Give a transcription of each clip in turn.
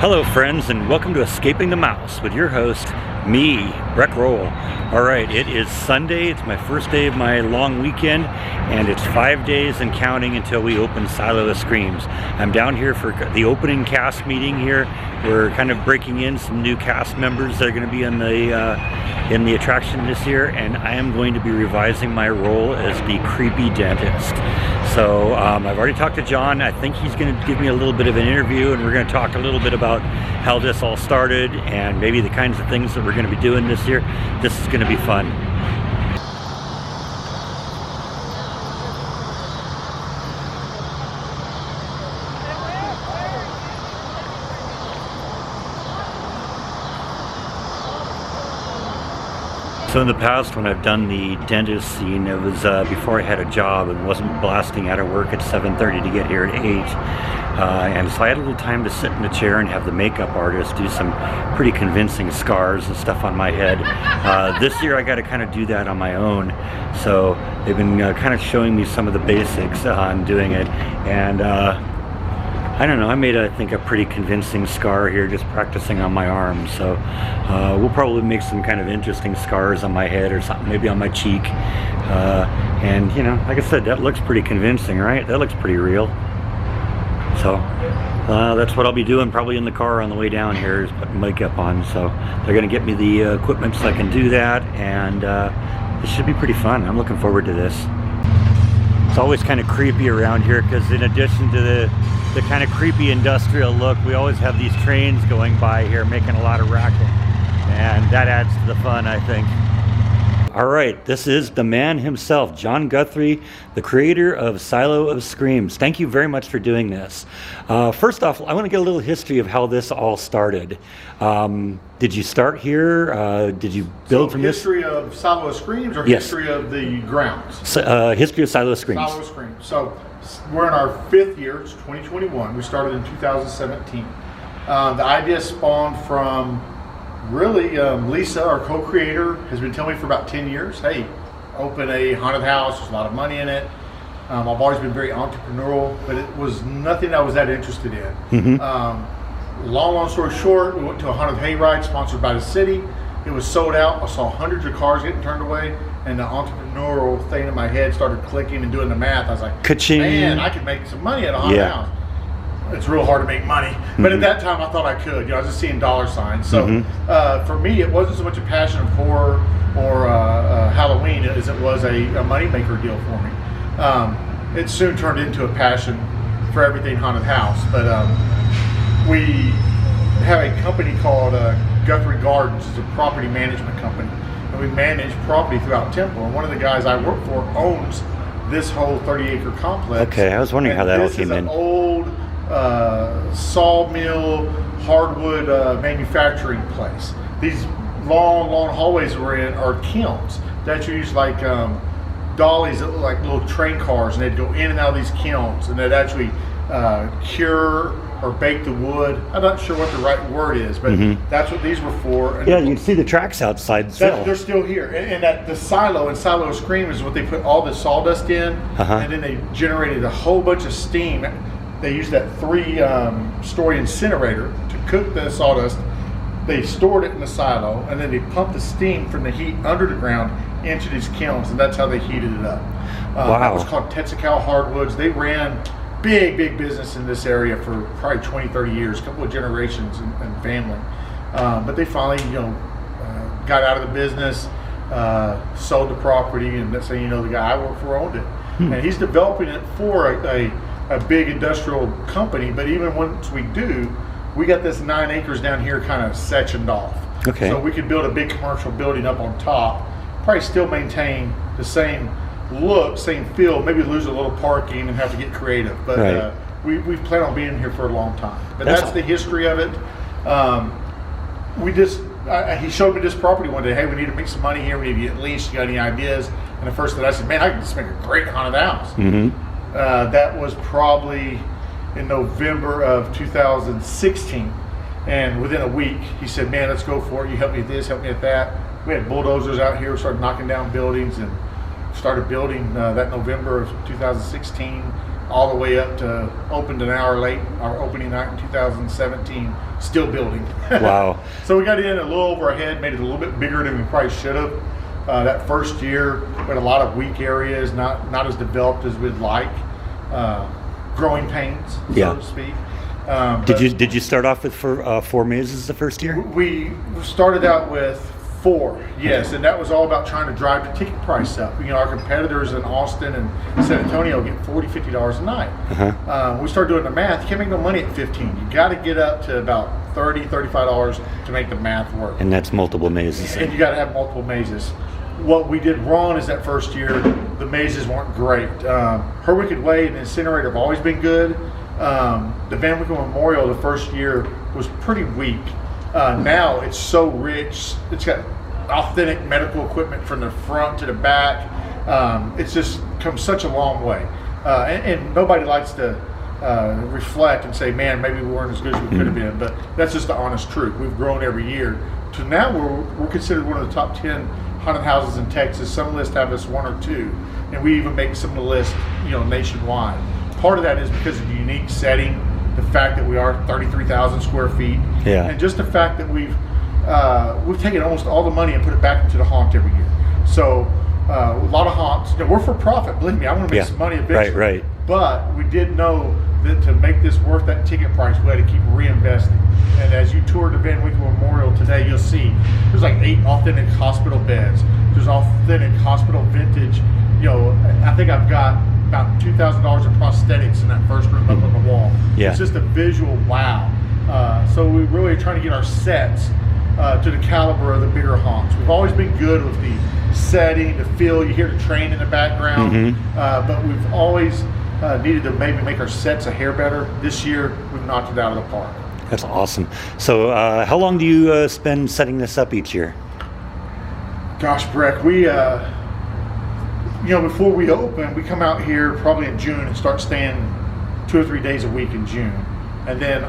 Hello friends, and welcome to Escaping the Mouse with your host, me, Breck Roll. Alright, it is Sunday, it's my first day of my long weekend, and it's 5 days and counting until we open Silo of Screams. I'm down here for the opening cast meeting here. We're kind of breaking in some new cast members that are going to be in the attraction this year, and I am going to be revising my role as the creepy dentist. So I've already talked to John. I think he's going to give me a little bit of an interview, and we're going to talk a little bit about how this all started and maybe the kinds of things that we're going to be doing this year. This is going to be fun. So in the past, when I've done the dentist scene, it was before I had a job and wasn't blasting out of work at 7:30 to get here at 8. And so I had a little time to sit in the chair and have the makeup artist do some pretty convincing scars and stuff on my head. This year I got to kind of do that on my own. So they've been kind of showing me some of the basics on doing it. And I don't know, I made, I think, a pretty convincing scar here just practicing on my arm. So we'll probably make some kind of interesting scars on my head or something, maybe on my cheek. And, you know, like I said, that looks pretty convincing, right? That looks pretty real. So that's what I'll be doing probably in the car on the way down here, is putting makeup on. So they're going to get me the equipment so I can do that. And this should be pretty fun. I'm looking forward to this. It's always kind of creepy around here because in addition to the kind of creepy industrial look, we always have these trains going by here making a lot of racket, and that adds to the fun, I think. All right, this is the man himself, John Guthrie, the creator of Silo of Screams. Thank you very much for doing this. First off, I want to get a little history of how this all started. Did you start here? Did you build from this? History of Silo of Screams, or Yes. history of the grounds? History of Silo of Screams. Silo of Screams. So we're in our 5th year. It's 2021. We started in 2017. The idea spawned from really Lisa, our co-creator, has been telling me for about 10 years, hey, open a haunted house. There's a lot of money in it. I've always been very entrepreneurial, but it was nothing I was that interested in. Long story short, we went to a haunted hayride sponsored by the city. It was sold out. I saw hundreds of cars getting turned away, and the entrepreneurial thing in my head started clicking and doing the math. I was like, Ka-ching. man, I could make some money at a haunted house. It's real hard to make money, but at that time I thought I could. You know, I was just seeing dollar signs. So for me, it wasn't so much a passion of horror or Halloween as it was a moneymaker deal for me. It soon turned into a passion for everything haunted house. But we have a company called Guthrie Gardens. It's a property management company, and we manage property throughout Temple. And one of the guys I work for owns this whole 30-acre complex. Okay, I was wondering how that all came in. This is an old sawmill, hardwood manufacturing place. These long hallways we're in are kilns that use like dollies that look like little train cars, and they'd go in and out of these kilns, and they'd actually cure or bake the wood. I'm not sure what the right word is, but that's what these were for. And yeah, you can see the tracks outside still. They're still here. And that the silo and Silo of Scream is what they put all the sawdust in, and then they generated a whole bunch of steam. They used that 3-story incinerator to cook the sawdust. They stored it in the silo, and then they pumped the steam from the heat under the ground into these kilns, and that's how they heated it up. Wow. That was called Tetsucal Hardwoods. They ran big business in this area for probably 20, 30 years, a couple of generations and family. But they finally, got out of the business, sold the property, and that's how you know the guy I work for owned it. And he's developing it for a big industrial company, but even once we do, we got this 9 acres down here kind of sectioned off. Okay. So we could build a big commercial building up on top, probably still maintain the same look, same feel, maybe lose a little parking and have to get creative. But we plan on being here for a long time. But that's the history of it. He showed me this property one day. Hey, we need to make some money here. We need to get leased. You got any ideas? And the first thing I said, man, I can just make a great haunted house. That was probably in November of 2016, and within a week he said, man, let's go for it. You help me with this, help me with that. We had bulldozers out here, started knocking down buildings, and started building that November of 2016. all the way up to opened an hour late, our opening night in 2017, still building. Wow. So we got in a little over our head, made it a little bit bigger than we probably should have. That first year, we had a lot of weak areas, not as developed as we'd like. Growing pains, so to speak. Did you start off with 4 mazes the first year? We started out with 4, yes, and that was all about trying to drive the ticket price up. You know, our competitors in Austin and San Antonio get $40, $50 a night. We started doing the math. You can't make no money at 15. You got to get up to about $30, $35 to make the math work. And that's multiple mazes. And you got to have multiple mazes. What we did wrong is that first year, the mazes weren't great. Her Wicked Way and the Incinerator have always been good. The Van Winkle Memorial the first year was pretty weak. Now it's so rich. It's got authentic medical equipment from the front to the back. It's just come such a long way. And nobody likes to reflect and say, man, maybe we weren't as good as we could have been. But that's just the honest truth. We've grown every year. To now we're considered one of the top 10 haunted houses in Texas. Some lists have us 1 or 2. And we even make some of the lists, nationwide. Part of that is because of the unique setting, the fact that we are 33,000 square feet, and just the fact that we've taken almost all the money and put it back into the haunt every year. So a lot of haunts, we're for profit, believe me, I want to make some money eventually. Right. But we did know that to make this worth that ticket price, we had to keep reinvesting. And as you tour the Van Winkle Memorial today, you'll see there's like 8 authentic hospital beds. There's authentic hospital vintage. I think I've got about $2,000 in prosthetics in that first room up on the wall. Yeah. It's just a visual wow. So we really are trying to get our sets to the caliber of the bigger haunts. We've always been good with the setting, the feel. You hear the train in the background, but we've always needed to maybe make our sets a hair better. This year, we've knocked it out of the park. That's awesome. So how long do you spend setting this up each year? Gosh, Breck, we before we open, we come out here probably in June and start staying 2 or 3 days a week in June. And then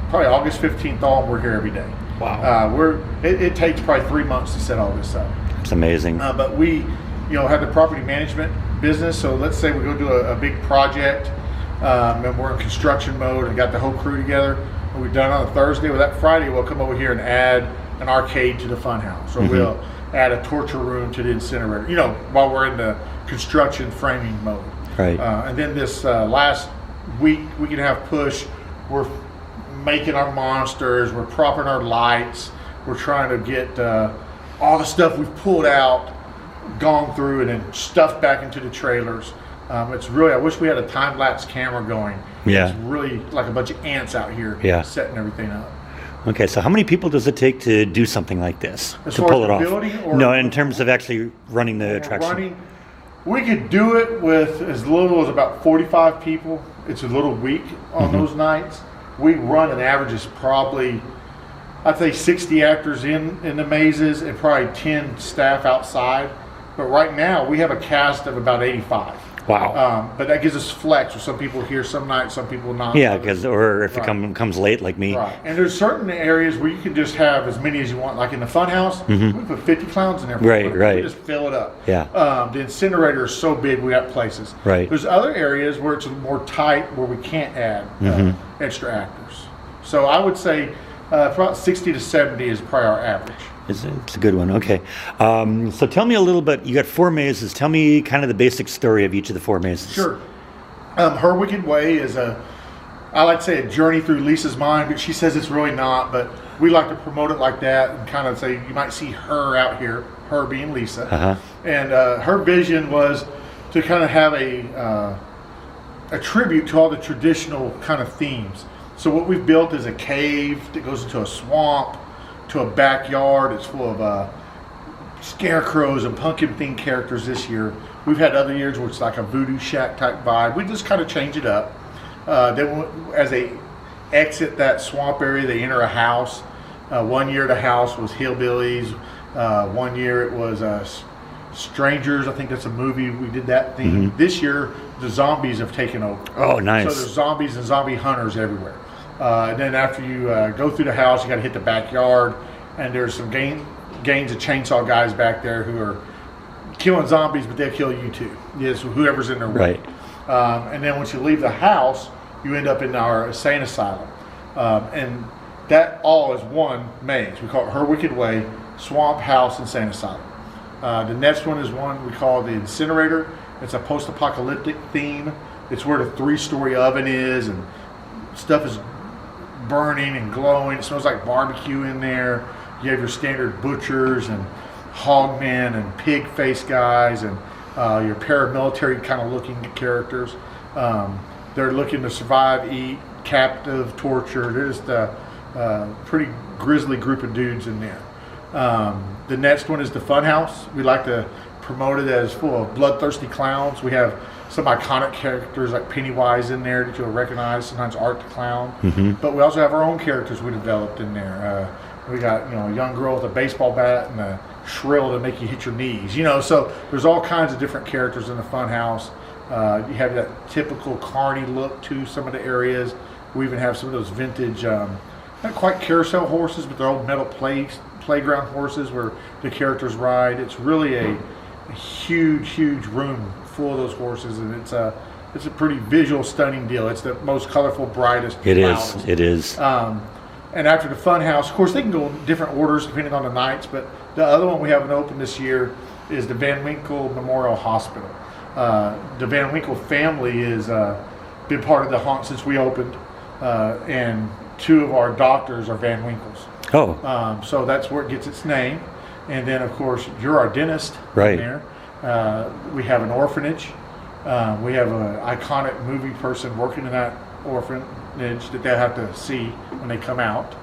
probably August 15th on, we're here every day. Wow. It takes probably 3 months to set all this up. It's amazing. But we, have the property management business. So let's say we go do a big project and we're in construction mode and got the whole crew together. And we've done it on a Thursday. Well, that Friday we'll come over here and add an arcade to the fun house. Or we'll add a torture room to the incinerator, while we're in the construction framing mode. Right. And then this last week and a half push, we're making our monsters, we're propping our lights, we're trying to get all the stuff we've pulled out, gone through, and then stuffed back into the trailers. It's really, I wish we had a time-lapse camera going. Yeah. It's really like a bunch of ants out here setting everything up. Okay, so how many people does it take to do something like this? As to far pull as it off? building, or no, in terms of actually running the attraction. We could do it with as little as about 45 people. It's a little weak on those nights. We run an average is probably, I'd say 60 actors in the mazes and probably 10 staff outside. But right now we have a cast of about 85. Wow. But that gives us flex. Some people here some nights, some people not. Yeah, or if it comes late like me. Right. And there's certain areas where you can just have as many as you want. Like in the fun house, we put 50 clowns in there. Right. We just fill it up. Yeah. The incinerator is so big, we got places. Right. There's other areas where it's more tight, where we can't add extra actors. So I would say about 60 to 70 is probably our average. It's a good one. Okay. So tell me a little bit. You got 4 mazes. Tell me kind of the basic story of each of the 4 mazes. Sure. Her Wicked Way is I like to say a journey through Lisa's mind, but she says it's really not. But we like to promote it like that and kind of say you might see her out here, her being Lisa. And her vision was to kind of have a tribute to all the traditional kind of themes. So what we've built is a cave that goes into a swamp, to a backyard. It's full of scarecrows and pumpkin themed characters this year. We've had other years where it's like a voodoo shack type vibe. We just kind of change it up. Then as they exit that swamp area, they enter a house. 1 year the house was hillbillies. 1 year it was strangers. I think that's a movie. We did that theme. This year the zombies have taken over. Oh, nice. So there's zombies and zombie hunters everywhere. And then after you go through the house, you got to hit the backyard, and there's some gangs of chainsaw guys back there who are killing zombies, but they'll kill you too. Yes, whoever's in their way. Right. And then once you leave the house, you end up in our insane asylum. And that all is one maze. We call it Her Wicked Way, Swamp House, Insane Asylum. The next one is one we call the Incinerator. It's a post-apocalyptic theme. It's where the 3-story oven is, and stuff is burning and glowing. It smells like barbecue in there. You have your standard butchers and hogmen and pig face guys and your paramilitary kind of looking characters. They're looking to survive, eat, captive, torture. They're just a pretty grisly group of dudes in there. The next one is the Funhouse. We like to promote it as full of bloodthirsty clowns. We have some iconic characters like Pennywise in there that you'll recognize, sometimes Art the Clown. Mm-hmm. But we also have our own characters we developed in there. We got a young girl with a baseball bat and a shrill to make you hit your knees. So there's all kinds of different characters in the Funhouse. You have that typical carny look to some of the areas. We even have some of those vintage, not quite carousel horses, but they're old metal playground horses where the characters ride. It's really a huge room full of those horses, and it's a pretty visual, stunning deal. It's the most colorful, brightest. It is. And after the Funhouse, of course, they can go in different orders depending on the nights, but the other one we haven't opened this year is the Van Winkle Memorial Hospital. The Van Winkle family has been part of the haunt since we opened, and 2 of our doctors are Van Winkles. Oh. So that's where it gets its name. And then, of course, you're our dentist right in there. We have an orphanage. We have an iconic movie person working in that orphanage that they'll have to see when they come out.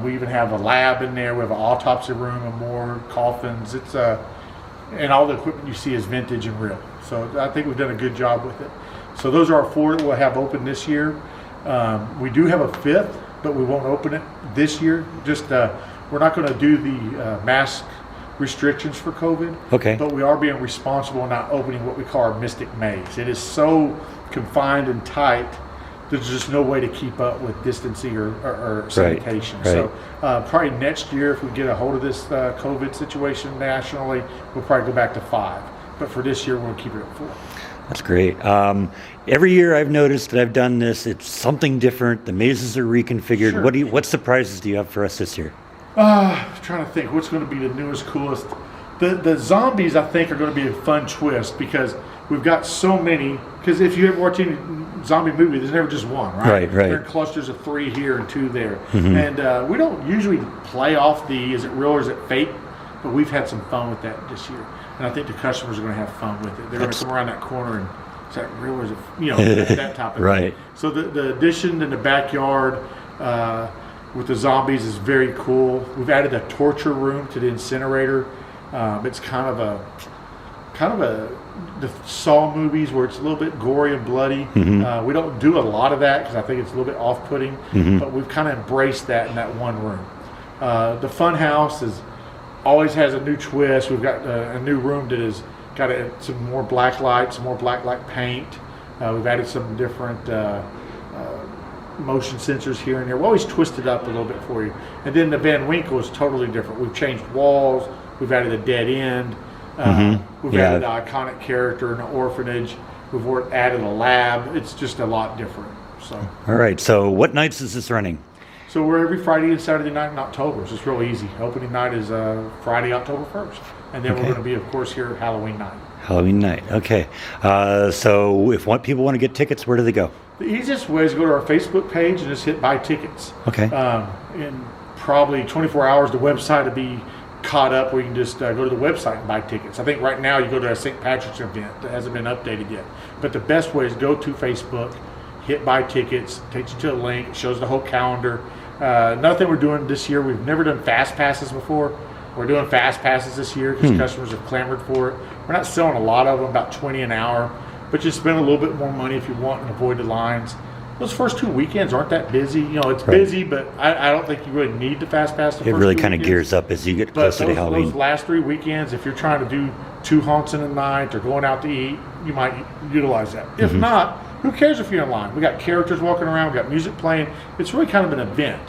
We even have a lab in there. We have an autopsy room, a morgue, coffins. And all the equipment you see is vintage and real. So I think we've done a good job with it. So those are our 4 that we'll have open this year. We do have a 5th, but we won't open it this year. We're not going to do the mask restrictions for COVID. Okay. But we are being responsible and not opening what we call our Mystic Maze. It is so confined and tight, there's just no way to keep up with distancing or sanitation. Right. So probably next year, if we get a hold of this COVID situation nationally, we'll probably go back to 5. But for this year, we'll keep it at 4. That's great. Every year I've noticed that I've done this, it's something different. The mazes are reconfigured. Sure. What surprises do you have for us this year? I'm trying to think what's going to be the newest, coolest. The zombies, I think, are going to be a fun twist because we've got so many. Because if you ever watch any zombie movie, there's never just one, right? Right. There are clusters of 3 here and 2 there. Mm-hmm. And we don't usually play off is it real or is it fake? But we've had some fun with that this year. And I think the customers are going to have fun with it. They're going to come around that corner and is that real or is it, that type of right. thing. So the addition in the backyard with the zombies is very cool. We've added a torture room to the incinerator. It's kind of the Saw movies where it's a little bit gory and bloody. Mm-hmm. We don't do a lot of that because I think it's a little bit off-putting, mm-hmm. but we've kind of embraced that in that one room. The fun house always has a new twist. We've got a new room that has got some more black light, some more black light paint. We've added some different motion sensors here and there. We always twist it up a little bit for you. And then the Van Winkle is totally different. We've changed walls. We've added a dead end. We've added an iconic character in an orphanage. We've added a lab. It's just a lot different. So. All right. So what nights is this running? So we're every Friday and Saturday night in October. So it's real easy. Opening night is Friday, October 1st. And then we're going to be, of course, here Halloween night. Halloween night. Okay. So if people want to get tickets, where do they go? The easiest way is to go to our Facebook page and just hit buy tickets. Okay. In probably 24 hours, the website will be caught up where you can just go to the website and buy tickets. I think right now you go to a St. Patrick's event that hasn't been updated yet. But the best way is go to Facebook, hit buy tickets, takes you to a link, shows the whole calendar. Another thing we're doing this year, we've never done fast passes before. We're doing fast passes this year because customers have clamored for it. We're not selling a lot of them, about 20 an hour, but you spend a little bit more money if you want and avoid the lines. Those first 2 weekends aren't that busy. It's busy, but I don't think you really need the fast pass. It really kind of gears up as you get closer to Halloween. Those last 3 weekends, if you're trying to do 2 haunts in a night or going out to eat, you might utilize that. If not, who cares if you're in line? We got characters walking around. We got music playing. It's really kind of an event.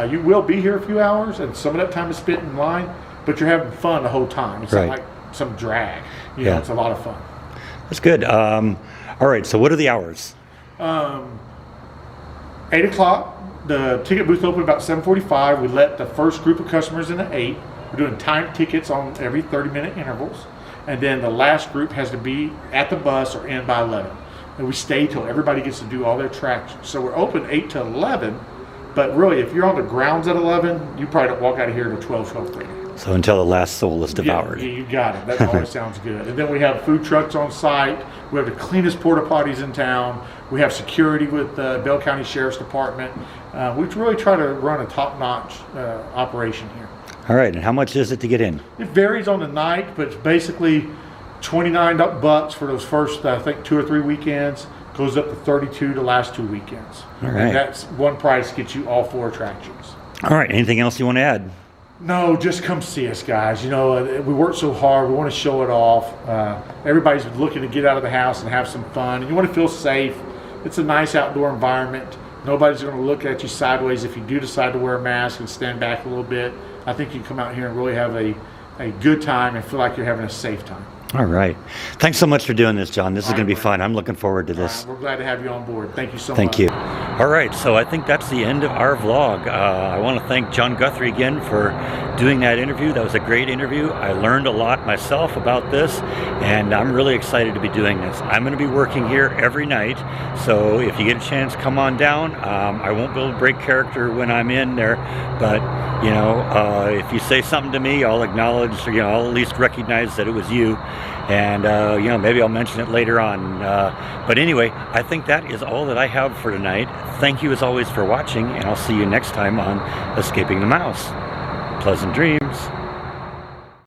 You will be here a few hours, and some of that time is spent in line, but you're having fun the whole time. It's not like some drag. It's a lot of fun. That's good. All right, so what are the hours? 8 o'clock, the ticket booth opened about 7:45. We let the first group of customers in at 8. We're doing timed tickets on every 30-minute intervals. And then the last group has to be at the bus or in by 11. And we stay till everybody gets to do all their attractions. So we're open 8 to 11, but really if you're on the grounds at 11, you probably don't walk out of here until 12, 12:30. So until the last soul is devoured. Yeah, you got it. That always sounds good. And then we have food trucks on site. We have the cleanest porta potties in town. We have security with the Bell County Sheriff's Department. We really try to run a top-notch operation here. All right, and how much is it to get in? It varies on the night, but it's basically $29 for those first, I think, 2 or 3 weekends. Goes up to $32 the last 2 weekends. All right. And that's one price gets you all 4 attractions. All right, anything else you want to add? No, just come see us, guys. You know, we work so hard. We want to show it off. Everybody's looking to get out of the house and have some fun. And you want to feel safe. It's a nice outdoor environment. Nobody's going to look at you sideways if you do decide to wear a mask and stand back a little bit. I think you can come out here and really have a good time and feel like you're having a safe time. All right. Thanks so much for doing this, John. This is going to be fun. I'm looking forward to this. We're glad to have you on board. Thank you so much. Thank you. All right, so I think that's the end of our vlog. I want to thank John Guthrie again for doing that interview. That was a great interview. I learned a lot myself about this, and I'm really excited to be doing this. I'm going to be working here every night, so if you get a chance, come on down. I won't be able to break character when I'm in there, but you know, if you say something to me, I'll acknowledge, you know, I'll at least recognize that it was you. And you know, maybe I'll mention it later on. But anyway, I think that is all that I have for tonight. Thank you as always for watching, and I'll see you next time on Escaping the Mouse. Pleasant dreams.